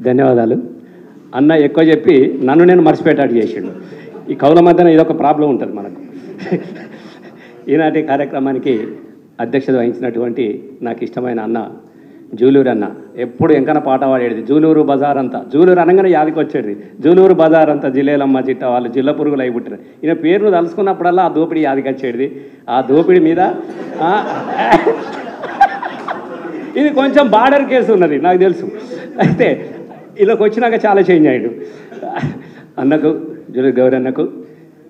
ధన్యవాదాలు అన్న. ఎక్కువ చెప్పి నన్ను నేను మర్చిపోయేటట్టు చేసిండు. ఈ కవుల మధ్యన ఇదొక ప్రాబ్లం ఉంటుంది మనకు. ఈనాటి కార్యక్రమానికి అధ్యక్షత వహించినటువంటి నాకు ఇష్టమైన అన్న జూలూరు అన్న. ఎప్పుడు ఎంకన్నా పాట పాడేది జూలూరు బజార్ అంతా. జూలూరు అనగానే యాదికి వచ్చేది జూలూరు బజార్ అంతా జిల్లేలమ్మ జిట్ట వాళ్ళు జిల్ల పురుగులు అయి పుట్టిన ఈయన పేరును తలుసుకున్నప్పుడల్లా ఆ దోపిడీ యాదికి వచ్చేది. ఆ దోపిడీ మీద ఇది కొంచెం బార్డర్ కేసు ఉన్నది నాకు తెలుసు. అయితే ఇలాకి వచ్చినాక చాలా చేంజ్ అయ్యాడు. అన్నకు జూలూరు గౌరీ అన్నకు,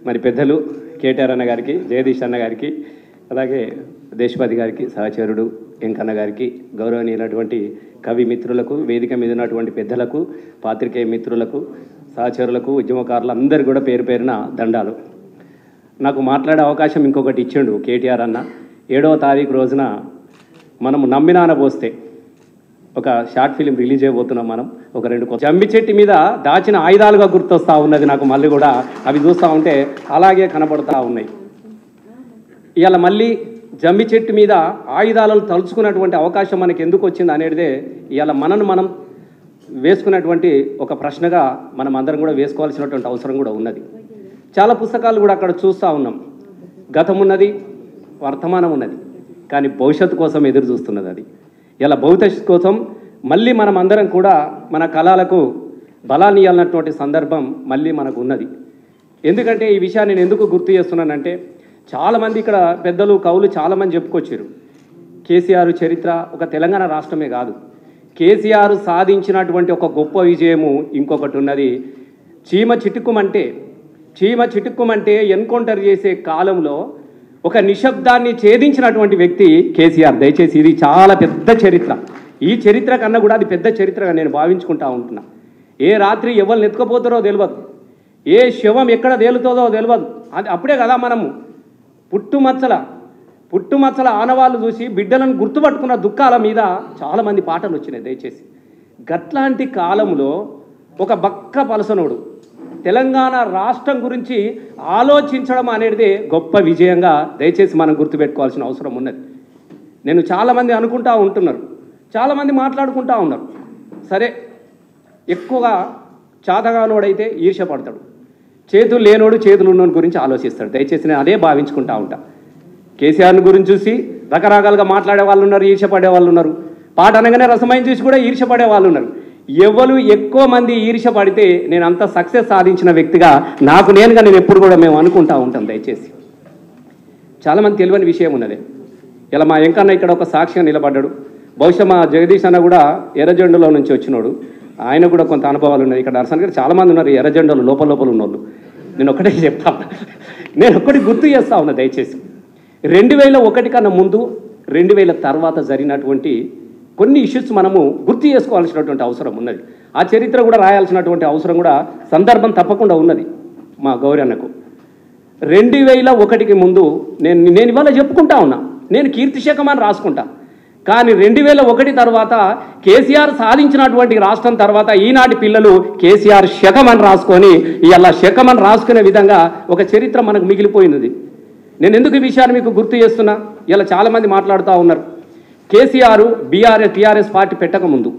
మరి పెద్దలు కేటీఆర్ అన్న గారికి, జగదీష్ అన్న గారికి, అలాగే దేశపతి గారికి, సహచరుడు వెంకన్న గారికి, గౌరవనీయులైనటువంటి కవి మిత్రులకు, వేదిక మీద ఉన్నటువంటి పెద్దలకు, పాత్రికేయ మిత్రులకు, సహచరులకు, ఉద్యమకారులు అందరు కూడా పేరు పేరున దండాలు. నాకు మాట్లాడే అవకాశం ఇంకొకటి ఇచ్చిండు కేటీఆర్ అన్న. 7వ తారీఖు రోజున మనము నమ్మినాన పోస్తే ఒక షార్ట్ ఫిలిం రిలీజ్ అయిపోతున్నాం మనం. ఒక 2 జమ్మి చెట్టు మీద దాచిన ఆయుధాలుగా గుర్తొస్తూ ఉన్నది నాకు. మళ్ళీ కూడా అవి చూస్తూ ఉంటే అలాగే కనబడుతూ ఉన్నాయి. ఇవాళ మళ్ళీ జమ్మి చెట్టు మీద ఆయుధాలను తలుచుకున్నటువంటి అవకాశం మనకి ఎందుకు వచ్చింది అనేదే ఇవాళ మనం వేసుకున్నటువంటి ఒక ప్రశ్నగా మనం అందరం కూడా వేసుకోవాల్సినటువంటి అవసరం కూడా ఉన్నది. చాలా పుస్తకాలు కూడా అక్కడ చూస్తూ ఉన్నాం. గతం ఉన్నది, వర్తమానం ఉన్నది, కానీ భవిష్యత్తు కోసం ఎదురు చూస్తున్నది అది. ఇలా భవిష్యత్తు కోసం మళ్ళీ మనం అందరం కూడా మన కళలకు బలాన్ని ఇవ్వాలన్నటువంటి సందర్భం మళ్ళీ మనకు ఉన్నది. ఎందుకంటే ఈ విషయాన్ని నేను ఎందుకు గుర్తు చేస్తున్నానంటే, చాలామంది ఇక్కడ పెద్దలు కవులు చాలామంది చెప్పుకొచ్చారు. కేసీఆర్ చరిత్ర ఒక తెలంగాణ రాష్ట్రమే కాదు, కేసీఆర్ సాధించినటువంటి ఒక గొప్ప విజయము ఇంకొకటి ఉన్నది. చీమ చిటుక్కుమంటే ఎన్కౌంటర్ చేసే కాలంలో ఒక నిశ్శబ్దాన్ని ఛేదించినటువంటి వ్యక్తి కేసీఆర్. దయచేసి ఇది చాలా పెద్ద చరిత్ర. ఈ చరిత్ర కన్నా కూడా అది పెద్ద చరిత్రగా నేను భావించుకుంటా ఉంటున్నా. ఏ రాత్రి ఎవరిని ఎత్తుకపోతారో తెలియదు, ఏ శవం ఎక్కడ తేలుతుందో తెలియదు. అది అప్పుడే కదా మనము పుట్టుమచ్చల ఆనవాళ్ళు చూసి బిడ్డలను గుర్తుపట్టుకున్న దుఃఖాల మీద చాలామంది పాటలు వచ్చినాయి. దయచేసి గట్లాంటి కాలంలో ఒక బక్క పలసనోడు తెలంగాణ రాష్ట్రం గురించి ఆలోచించడం అనేది గొప్ప విజయంగా దయచేసి మనం గుర్తుపెట్టుకోవాల్సిన అవసరం ఉన్నది. నేను చాలామంది అనుకుంటా ఉంటున్నారు, చాలామంది మాట్లాడుకుంటా ఉన్నారు. సరే, ఎక్కువగా చాతగానోడైతే ఈర్ష్యపడతాడు, చేతులు లేనోడు చేతులు ఉన్నోని గురించి ఆలోచిస్తాడు. దయచేసి నేను అదే భావించుకుంటా ఉంటా. కేసీఆర్ని గురించి చూసి రకరకాలుగా మాట్లాడే వాళ్ళు ఉన్నారు, ఈర్ష్యపడే వాళ్ళు ఉన్నారు. పాట అనగానే రసమైన చూసి కూడా ఈర్ష్యపడే వాళ్ళు ఉన్నారు. ఎవరు ఎక్కువ మంది ఈర్ష్యపడితే నేను అంత సక్సెస్ సాధించిన వ్యక్తిగా నేను ఎప్పుడు కూడా మేము అనుకుంటా ఉంటాం. దయచేసి చాలామంది తెలియని విషయం ఉన్నది. ఇలా మా వెంకన్న ఇక్కడ ఒక సాక్షిగా నిలబడ్డాడు. బహుశా మా జగదీష్ అన్న కూడా ఎర్రజెండలో నుంచి వచ్చినోడు, ఆయన కూడా కొంత అనుభవాలు ఉన్నాయి. ఇక్కడ దర్శన గారు చాలామంది ఉన్నారు ఎర్రజెండలు లోపల ఉన్నోళ్ళు. నేను ఒక్కటే చెప్తాను, నేను ఒక్కటి గుర్తు చేస్తా ఉన్నా. దయచేసి 2001 కన్నా ముందు 2000 తర్వాత జరిగినటువంటి కొన్ని ఇష్యూస్ మనము గుర్తు చేసుకోవాల్సినటువంటి అవసరం ఉన్నది. ఆ చరిత్ర కూడా రాయాల్సినటువంటి అవసరం కూడా సందర్భం తప్పకుండా ఉన్నది. మా గౌరీ అన్నకు 2001కి ముందు నేను ఇవాళ చెప్పుకుంటా ఉన్నా, నేను కీర్తిశకం అని రాసుకుంటా. కానీ 2001 తర్వాత కేసీఆర్ సాధించినటువంటి రాష్ట్రం తర్వాత ఈనాటి పిల్లలు కేసీఆర్ శకం అని రాసుకొని ఇలా శకం అని రాసుకునే విధంగా ఒక చరిత్ర మనకు మిగిలిపోయినది. నేను ఎందుకు ఈ విషయాన్ని మీకు గుర్తు చేస్తున్నా, ఇలా చాలామంది మాట్లాడుతూ ఉన్నారు. కేసీఆర్ టీఆర్ఎస్ పార్టీ పెట్టకముందు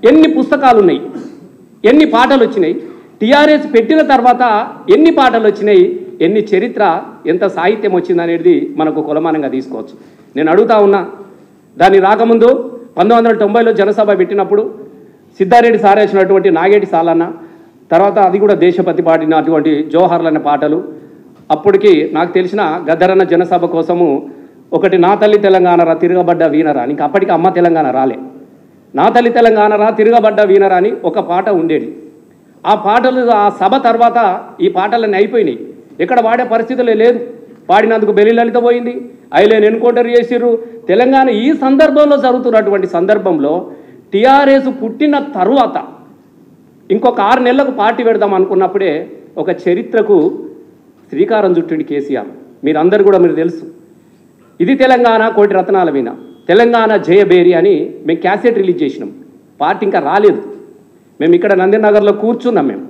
ఎన్ని పుస్తకాలు ఉన్నాయి, ఎన్ని పాటలు వచ్చినాయి, టీఆర్ఎస్ పెట్టిన తర్వాత ఎన్ని పాటలు వచ్చినాయి, ఎన్ని చరిత్ర, ఎంత సాహిత్యం వచ్చింది అనేది మనకు కొలమానంగా తీసుకోవచ్చు. నేను అడుగుతా ఉన్నా, దాన్ని రాకముందు 1990లో జనసభ పెట్టినప్పుడు సిద్ధారెడ్డి సార్ వేసినటువంటి నాగేటి సాలన్న, తర్వాత అది కూడా దేశపతి పాడినటువంటి జోహార్లు అనే పాటలు. అప్పటికి నాకు తెలిసిన గద్దరన్న జనసభ కోసము ఒకటి నా తల్లి తెలంగాణరా తిరగబడ్డ వీనరా అని, ఇంకా అప్పటికి అమ్మ తెలంగాణ రాలే, నా తల్లి తెలంగాణరా తిరగబడ్డ వీనరా అని ఒక పాట ఉండేది. ఆ పాటలు ఆ సభ తర్వాత ఈ పాటలన్నీ అయిపోయినాయి, ఎక్కడ వాడే పరిస్థితులే లేదు. పాడినందుకు బెల్లి లలిత పోయింది, ఐలేని ఎన్కౌంటర్ చేసిర్రు. తెలంగాణ ఈ సందర్భంలో జరుగుతున్నటువంటి సందర్భంలో టీఆర్ఎస్ పుట్టిన తరువాత ఇంకొక 6 నెలలకు పార్టీ పెడదాం అనుకున్నప్పుడే ఒక చరిత్రకు శ్రీకారం చుట్టిండి కేసీఆర్. మీరందరూ కూడా మీరు తెలుసు, ఇది తెలంగాణ కోటి రత్నాల మీద తెలంగాణ జయబేరి అని మేము క్యాసెట్ రిలీజ్ చేసినాం. పార్టీ ఇంకా రాలేదు. మేము ఇక్కడ నందినగర్లో కూర్చున్నాం. మేము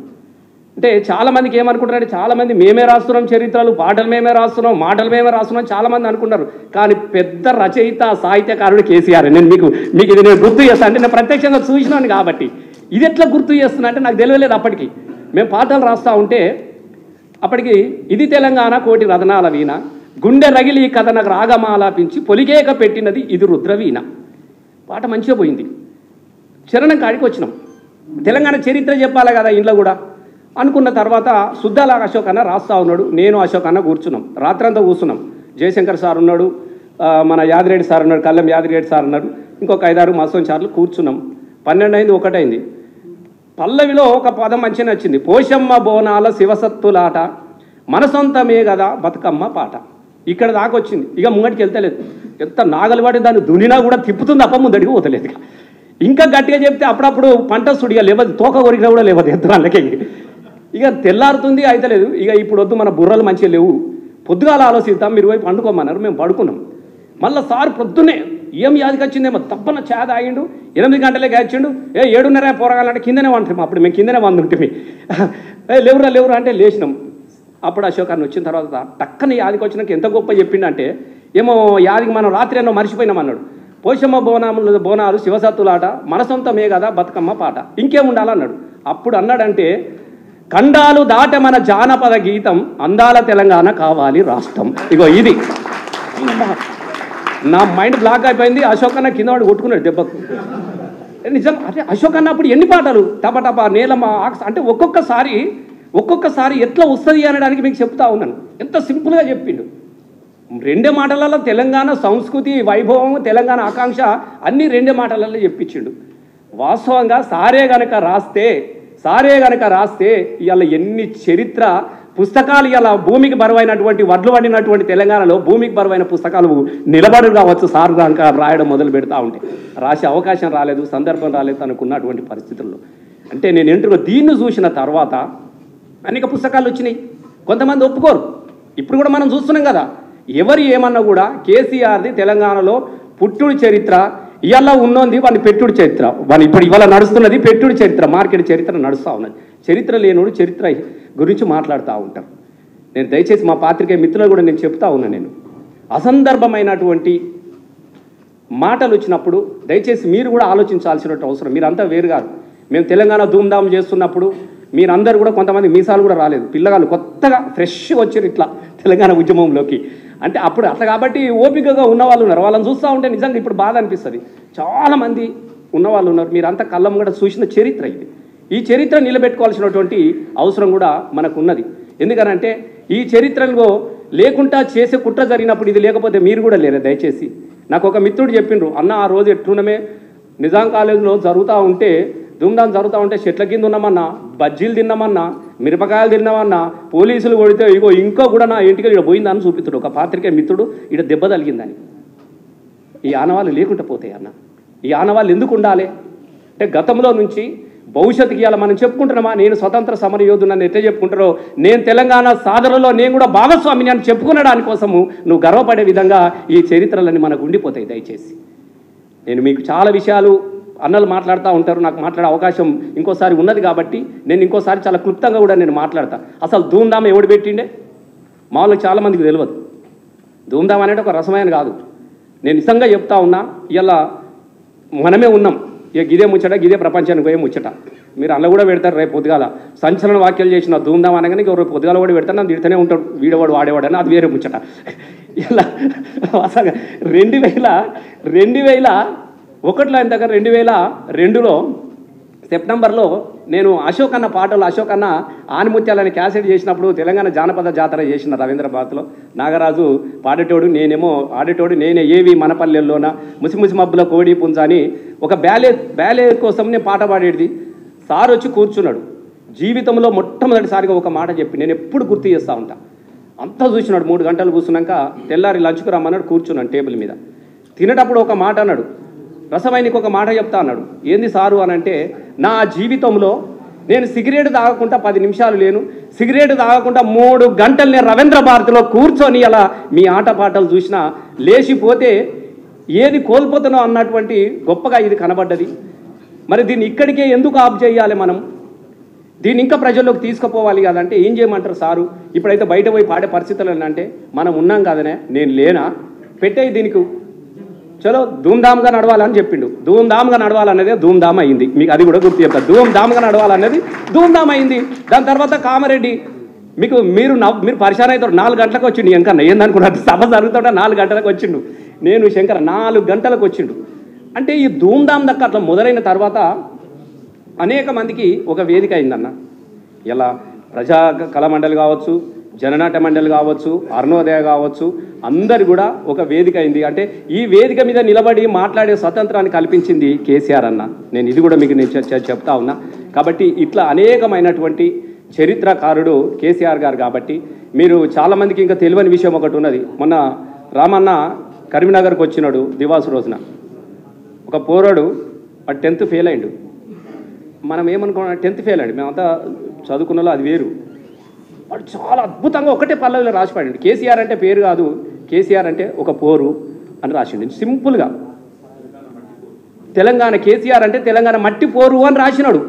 అంటే చాలామందికి ఏమనుకుంటారంటే, చాలామంది మేమే రాస్తున్నాం చరిత్రలు, పాటలు మేమే రాస్తున్నాం, మాటలు మేమే రాస్తున్నాం చాలామంది అనుకుంటారు. కానీ పెద్ద రచయిత సాహిత్యకారుడు కేసీఆర్. నేను మీకు ఇది నేను గుర్తు చేస్తాను, అంటే నేను ప్రత్యక్షంగా చూసినాను కాబట్టి ఇది ఎట్లా గుర్తు చేస్తున్నా అంటే నాకు తెలియలేదు అప్పటికి. మేము పాటలు రాస్తూ ఉంటే అప్పటికి ఇది తెలంగాణ కోటి రతనాల వీణ, గుండె రగిలి కథ నాకు రాగమాలాపించి పొలికేక పెట్టినది ఇది రుద్రవీణ. పాట మంచిగా పోయింది. చరణం కాడికి వచ్చినాం. తెలంగాణ చరిత్ర చెప్పాలి కదా ఇంట్లో కూడా అనుకున్న తర్వాత సుద్దాల అశోక్ అన్న రాస్తా ఉన్నాడు, నేను అశోక్ అన్న కూర్చున్నాం. రాత్రంతా కూర్చున్నాం. జయశంకర్ సార్ ఉన్నాడు, మన యాదిరెడ్డి సార్ ఉన్నాడు, కళ్ళం యాదిరెడ్డి సార్ ఉన్నాడు, ఇంకొక 5-6 మాసం సార్లు కూర్చున్నాం. 12 అయింది, 1 అయింది. పల్లవిలో ఒక పదం మంచిగా నచ్చింది. పోషమ్మ బోనాల శివసత్తులాట మన సొంతమే కదా బతుకమ్మ పాట. ఇక్కడ దాకా వచ్చింది. ఇక ముంగటికి వెళ్తలేదు. ఎంత నాగలు పడి దాన్ని దునినా కూడా తిప్పుతుంది తప్ప ముందడికి పోతలేదు. ఇంకా గట్టిగా చెప్తే అప్పుడప్పుడు పంట సుడిగా లేవదు, తోక కొరికినా కూడా లేవదు ఎంత వాళ్ళకి. ఇక తెల్లారుతుంది అయితలేదు. ఇక ఇప్పుడు వద్దు, మన బుర్రలు మంచిగా లేవు, పొద్దుగాల ఆలోచిద్దాం, మీరు పోయి పండుకోమన్నారు. మేము పడుకున్నాం. మళ్ళీ సార్ పొద్దున్నే ఏం యాదికి వచ్చిందేమో తప్పన చేద ఆగిండు. 8 గంటలకే వచ్చిండు. 7:30 పోరగాలంటే కిందనే వంటాం. అప్పుడు మేము కిందనే వండుంటే లేవురా అంటే లేచినాం. అప్పుడు అశోక్ అన్న వచ్చిన తర్వాత టక్కన యాదికి వచ్చినాక ఎంత గొప్ప చెప్పిండంటే, ఏమో యాదికి మనం రాత్రి ఎన్నో మర్చిపోయినాం అన్నాడు. పోషమ్మ బోనాలు శివసత్తులాట మన సొంతమే కదా బతుకమ్మ పాట ఇంకేముండాలన్నాడు. అప్పుడు అన్నాడంటే, ఖండాలు దాట మన జానపద గీతం, అందాల తెలంగాణ కావాలి రాష్ట్రం. ఇగో ఇది నా మైండ్ బ్లాక్ అయిపోయింది. అశోక్ అన్న కింద వాడు కొట్టుకున్నాడు దెబ్బకు. నిజం అంటే అశోక్ అన్న అప్పుడు ఎన్ని పాటలు టపటపా నేలమ్మ అంటే ఒక్కొక్కసారి ఎట్లా వస్తుంది అనడానికి మీకు చెప్తా ఉన్నాను. ఎంత సింపుల్గా చెప్పిండు. 2 మాటలలో తెలంగాణ సంస్కృతి వైభవం, తెలంగాణ ఆకాంక్ష అన్నీ 2 మాటలలో చెప్పించిండు. వాస్తవంగా సారే గనక రాస్తే ఇవాళ ఎన్ని చరిత్ర పుస్తకాలు, ఇలా భూమికి బరువైనటువంటి వడ్లు వండినటువంటి తెలంగాణలో భూమికి బరువైన పుస్తకాలు నిలబడు కావచ్చు సార్ కనుక రాయడం మొదలు పెడతా ఉంటే. రాసే అవకాశం రాలేదు, సందర్భం రాలేదు అనుకున్నటువంటి పరిస్థితుల్లో. అంటే నేను ఎంట్రుగా దీన్ని చూసిన తర్వాత అనేక పుస్తకాలు వచ్చినాయి. కొంతమంది ఒప్పుకోరు. ఇప్పుడు కూడా మనం చూస్తున్నాం కదా, ఎవరు ఏమన్నా కూడా కేసీఆర్ది తెలంగాణలో పుట్టుడు చరిత్ర, ఇవాళ ఉన్నది వాడిని పెట్టుడు చరిత్ర, వాడిని ఇప్పుడు ఇవాళ నడుస్తున్నది పెట్టుడు చరిత్ర, మార్కెట్ చరిత్ర నడుస్తూ ఉన్నది. చరిత్ర లేనోడు చరిత్ర గురించి మాట్లాడుతూ ఉంటారు. నేను దయచేసి మా పాత్రికేయ మిత్రులు కూడా నేను చెప్తా ఉన్నా, నేను అసందర్భమైనటువంటి మాటలు వచ్చినప్పుడు దయచేసి మీరు కూడా ఆలోచించాల్సినట్టు అవసరం. మీరంతా వేరు కాదు. మేము తెలంగాణ ధూమ్ధామ్ చేస్తున్నప్పుడు మీరందరూ కూడా, కొంతమంది మీసాలు కూడా రాలేదు, పిల్లగాళ్ళు కొత్తగా ఫ్రెష్గా వచ్చారు ఇట్లా తెలంగాణ ఉద్యమంలోకి. అంటే అప్పుడు అట్లా కాబట్టి ఓపికగా ఉన్నవాళ్ళు ఉన్నారు. వాళ్ళని చూస్తూ ఉంటే నిజంగా ఇప్పుడు బాధ అనిపిస్తుంది. చాలామంది ఉన్నవాళ్ళు ఉన్నారు. మీరంతా కళ్ళం కూడా చూసిన చరిత్ర ఇది. ఈ చరిత్ర నిలబెట్టుకోవాల్సినటువంటి అవసరం కూడా మనకు ఉన్నది. ఎందుకనంటే ఈ చరిత్రలో లేకుండా చేసే కుట్ర జరిగినప్పుడు ఇది లేకపోతే మీరు కూడా లేరు. దయచేసి నాకు ఒక మిత్రుడు చెప్పిండ్రు, అన్న ఆ రోజు ఎట్లున్నమే నిజాం కాలేజీలో జరుగుతూ ఉంటే, ధూమ్ధామ్ జరుగుతూ ఉంటే చెట్ల కింద ఉన్నామన్నా, బజ్జీలు తిన్నామన్నా, మిరపకాయలు తిన్నామన్నా, పోలీసులు కొడితే ఇగో ఇంకో కూడా నా ఇంటికి ఇక్కడ పోయిందని చూపిస్తాడు ఒక పాత్రికేయ మిత్రుడు. ఇక్కడ దెబ్బ తగిలిందని. ఈ ఆనవాళ్ళు లేకుండా పోతాయి అన్న. ఈ ఆనవాళ్ళు ఎందుకు ఉండాలి అంటే, గతంలో నుంచి భవిష్యత్తుకి ఇలా మనం చెప్పుకుంటున్నామా, నేను స్వతంత్ర సమర యోధునని ఎట్లా చెప్పుకుంటారో, నేను తెలంగాణ సాధనలో నేను కూడా భాగస్వామిని అని చెప్పుకునే దానికోసము నువ్వు గర్వపడే విధంగా ఈ చరిత్రలన్నీ మనకు ఉండిపోతాయి. దయచేసి నేను మీకు చాలా విషయాలు అన్నలు మాట్లాడుతూ ఉంటారు, నాకు మాట్లాడే అవకాశం ఇంకోసారి ఉన్నది కాబట్టి నేను ఇంకోసారి చాలా క్లుప్తంగా కూడా నేను మాట్లాడతా. అసలు ధూమ్ధామ్ ఎవడు పెట్టిండే మామూలుగా చాలామందికి తెలియదు. ధూమ్ధామ్ అనేది ఒక రసమైన కాదు. నేను నిజంగా చెప్తా ఉన్నా, ఇలా మనమే ఉన్నాం. ఇక గిదే ముచ్చట, గిదే ప్రపంచానికి పోయే ముచ్చట. మీరు అలా కూడా పెడతారు. రేపు పొద్దుగాల సంచలన వాక్యాలు చేసిన ధూమ్ధామ్ అనగానే రేపు పొద్దుగాల కూడా పెడతాను, నన్ను తిడుతూనే ఉంటాడు, వీడవాడు వాడేవాడు అని. అది వేరే ముచ్చట. ఇలా అసలు 2001లో అయిన దగ్గర 2002లో సెప్టెంబర్లో నేను అశోక్ అన్న పాటలు, అశోక్ అన్న ఆనిముత్యాలని క్యాసెట్ చేసినప్పుడు తెలంగాణ జానపద జాతర చేసిన రవీంద్రబాద్లో. నాగరాజు పాడేటోడు, నేనేమో ఆడేటోడు, నేనే ఏవి మనపల్లెల్లోన ముసిముసి మబ్బుల కోడి పుంజ అని ఒక బ్యాలే కోసం నేను పాట పాడేది. సార్ వచ్చి కూర్చున్నాడు. జీవితంలో మొట్టమొదటిసారిగా ఒక మాట చెప్పి నేను ఎప్పుడు గుర్తు చేస్తూ ఉంటా. అంతా చూసినాడు. 3 గంటలు కూర్చున్నాక తెల్లారి లంచ్కు రమ్మన్నాడు. కూర్చున్నాను టేబుల్ మీద. తినేటప్పుడు ఒక మాట అన్నాడు, రసమైనకి ఒక మాట చెప్తా అన్నాడు. ఏంది సారు అని అంటే, నా జీవితంలో నేను సిగరెట్ తాగకుండా 10 నిమిషాలు లేను, సిగరెట్ తాగకుండా 3 గంటలు నేను రవీంద్ర భారతిలో కూర్చొని అలా మీ ఆటపాటలు చూసినా లేచిపోతే ఏది కోల్పోతానో అన్నటువంటి గొప్పగా ఇది కనబడ్డది. మరి దీన్ని ఇక్కడికే ఎందుకు ఆఫ్ చేయాలి, మనం దీన్ని ఇంకా ప్రజల్లోకి తీసుకుపోవాలి కదంటే ఏం చేయమంటారు సారు, ఇప్పుడైతే బయట పోయి పాడే పరిస్థితులు అంటే మనం ఉన్నాం కదనే, నేను లేనా, పెట్టే దీనికి చలో ధూమ్ధామ్గా నడవాలని చెప్పిండు. ధూమ్ధామ్గా నడవాలనేది ధూమ్ధామ్ అయింది. మీకు అది కూడా గుర్తు చెప్తారు. ధూమ్ధామ్గా నడవాలనేది ధూమ్ధామ్ అయింది. దాని తర్వాత కామారెడ్డి మీరు పరిశాన్ అవుతారు. 4 గంటలకు వచ్చిండు వెంకన్న. ఏందనుకున్నారు, సభ జరుగుతుంటే 4 గంటలకు వచ్చిండు. నేను శంకర 4 గంటలకు వచ్చిండు. అంటే ఈ ధూమ్ధామ్ దక్క అట్లా మొదలైన తర్వాత అనేక మందికి ఒక వేదిక అయిందన్న. ఇలా ప్రజా కళా మండలి కావచ్చు, జననాట్య మండలి కావచ్చు, అరుణోదయ కావచ్చు, అందరు కూడా ఒక వేదిక అయింది. అంటే ఈ వేదిక మీద నిలబడి మాట్లాడే స్వతంత్రాన్ని కల్పించింది కేసీఆర్ అన్న. నేను ఇది కూడా మీకు చెప్తా ఉన్నా. కాబట్టి ఇట్లా అనేకమైనటువంటి చరిత్రకారుడు కేసీఆర్ గారు. కాబట్టి మీరు చాలామందికి ఇంకా తెలియని విషయం ఒకటి ఉన్నది. మొన్న రామన్న కరీంనగర్కి వచ్చినాడు దివాసు రోజున. ఒక పోరాడు 10th ఫెయిల్ అయిండు. మనం ఏమనుకున్నాం, 10th ఫెయిల్ అయ్యాడు. మేమంతా చదువుకున్నలో అది వేరు. వాడు చాలా అద్భుతంగా ఒకటే పల్లవిలో రాసిపాడండి. కేసీఆర్ అంటే పేరు కాదు, కేసీఆర్ అంటే ఒక పోరు అని రాసిండు. సింపుల్గా తెలంగాణ కేసీఆర్ అంటే తెలంగాణ మట్టి పోరు అని రాసినాడు.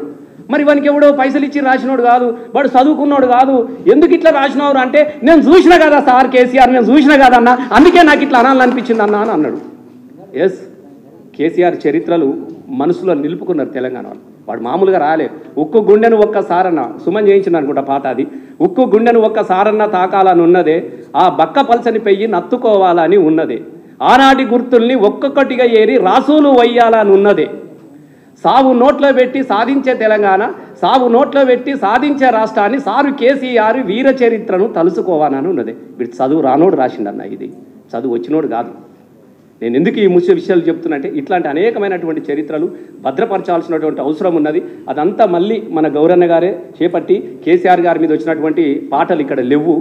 మరి వానికి ఎవడో పైసలు ఇచ్చి రాసినోడు కాదు, వాడు చదువుకున్నాడు కాదు. ఎందుకు ఇట్లా రాసినవారు అంటే, నేను చూసినా కదా సార్ కేసీఆర్, నేను చూసినా కదన్నా, అందుకే నాకు ఇట్లా అనాలనిపించింది అన్న అని అన్నాడు. ఎస్, కేసీఆర్ చరిత్రలు మనసులో నిలుపుకున్నారు తెలంగాణ వాళ్ళు. వాడు మామూలుగా రాలే. ఉక్కు గుండెను ఒక్కసారన్న సుమన్ చేయించింది అనుకుంటా పాట అది. ఉక్కు గుండెను ఒక్కసారన్న తాకాలని ఉన్నదే, ఆ బక్క పల్చని పెయ్యి నత్తుకోవాలని ఉన్నదే, ఆనాటి గుర్తుల్ని ఒక్కొక్కటిగా ఏరి రాసులు వయ్యాలని ఉన్నదే, సాగు నోట్లో పెట్టి సాధించే తెలంగాణ, సాగు నోట్లో పెట్టి సాధించే రాష్ట్రాన్ని సారు కేసీఆర్ వీర చరిత్రను తలుసుకోవాలని ఉన్నది. వీడు చదువు రానోడు రాసిండన్న. ఇది చదువు వచ్చినోడు కాదు. నేను ఎందుకు ఈ ముఖ్య విషయాలు చెప్తున్నంటే, ఇట్లాంటి అనేకమైనటువంటి చరిత్రలు భద్రపరచాల్సినటువంటి అవసరం ఉన్నది. అదంతా మళ్ళీ మన గౌరన్న గారే చేపట్టి కేసీఆర్ గారి మీద వచ్చినటువంటి పాటలు ఇక్కడ లేవు.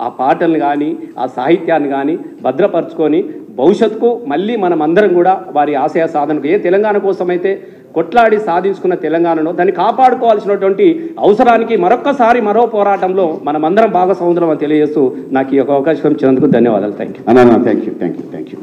ఆ పాటలను కానీ ఆ సాహిత్యాన్ని కానీ భద్రపరచుకొని భవిష్యత్తుకు మళ్ళీ మనం అందరం కూడా వారి ఆశయ సాధనకు, ఏ తెలంగాణ కోసమైతే కొట్లాడి సాధించుకున్న తెలంగాణను దాన్ని కాపాడుకోవాల్సినటువంటి అవసరానికి మరొక్కసారి మరో పోరాటంలో మనమందరం భాగస్వాములం అని తెలియజేస్తూ నాకు ఈ యొక్క అవకాశం ఇచ్చినందుకు ధన్యవాదాలు. Thank you. Thank you.